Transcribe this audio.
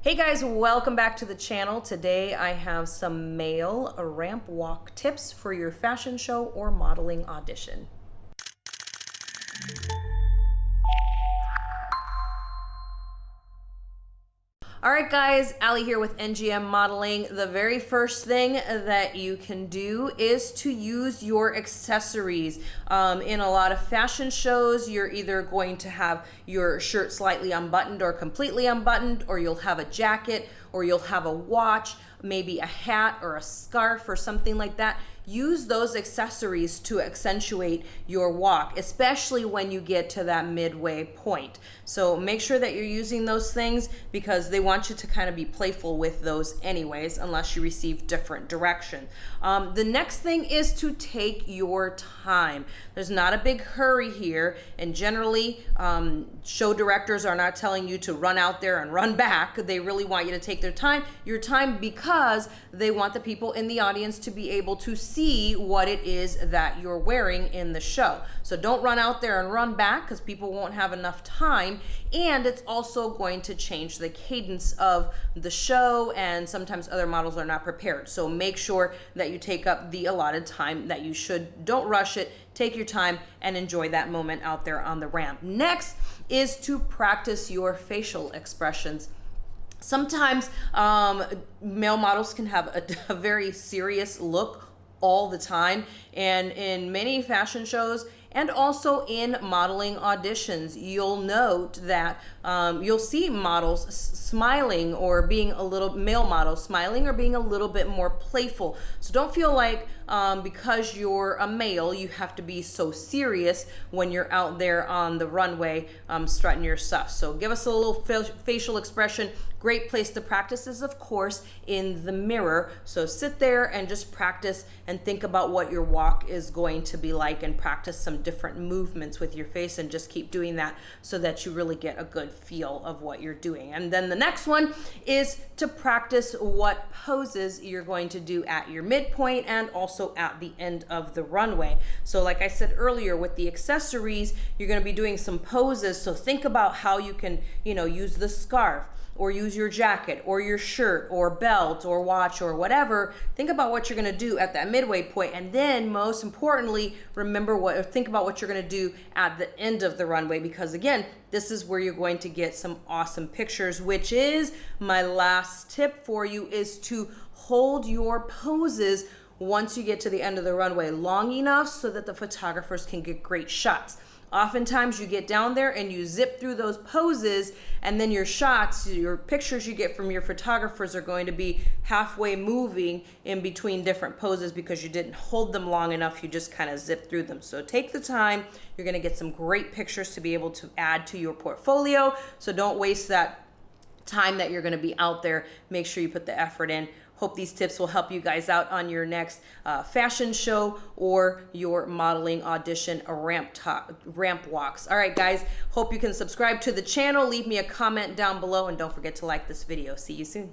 Hey guys, welcome back to the channel. Today I have some male ramp walk tips for your fashion show or modeling audition. All right guys, Allie here with NGM Modeling. The very first thing that you can do is to use your accessories. In a lot of fashion shows, you're either going to have your shirt slightly unbuttoned or completely unbuttoned, or you'll have a jacket, or you'll have a watch, maybe a hat or a scarf or something like that. Use those accessories to accentuate your walk, especially when you get to that midway point. So make sure that you're using those things because they want you to kind of be playful with those anyways, unless you receive different direction. The next thing is to take your time. There's not a big hurry here, and generally show directors are not telling you to run out there and run back. They really want you to take your time because they want the people in the audience to be able to see what it is that you're wearing in the show. So don't run out there and run back because people won't have enough time, and it's also going to change the cadence of the show, and sometimes other models are not prepared. So make sure that you take up the allotted time that you should. Don't rush it. Take your time and enjoy that moment out there on the ramp. Next is to practice your facial expressions. Sometimes male models can have a very serious look all the time, and in many fashion shows and also in modeling auditions, you'll note that you'll see models smiling or being a little, male models smiling or being a little bit more playful. So don't feel like because you're a male, you have to be so serious when you're out there on the runway strutting your stuff. So give us a little facial expression. Great place to practice is, of course, in the mirror. So sit there and just practice and think about what your walk is going to be like, and practice some different movements with your face, and just keep doing that so that you really get a good feel of what you're doing. And then the next one is to practice what poses you're going to do at your midpoint and also at the end of the runway. So like I said earlier, with the accessories, you're going to be doing some poses. So think about how you can, use the scarf, or use your jacket or your shirt or belt or watch or whatever. Think about what you're gonna do at that midway point, and then most importantly, think about what you're gonna do at the end of the runway, because again, this is where you're going to get some awesome pictures, which is my last tip for you, is to hold your poses once you get to the end of the runway long enough so that the photographers can get great shots. Oftentimes you get down there and you zip through those poses, and then your shots, your pictures you get from your photographers are going to be halfway moving in between different poses because you didn't hold them long enough. You just kind of zip through them. So take the time. You're going to get some great pictures to be able to add to your portfolio. So don't waste that time that you're going to be out there. Make sure you put the effort in. Hope these tips will help you guys out on your next fashion show or your modeling audition or ramp walks. All right, guys, hope you can subscribe to the channel. Leave me a comment down below, and don't forget to like this video. See you soon.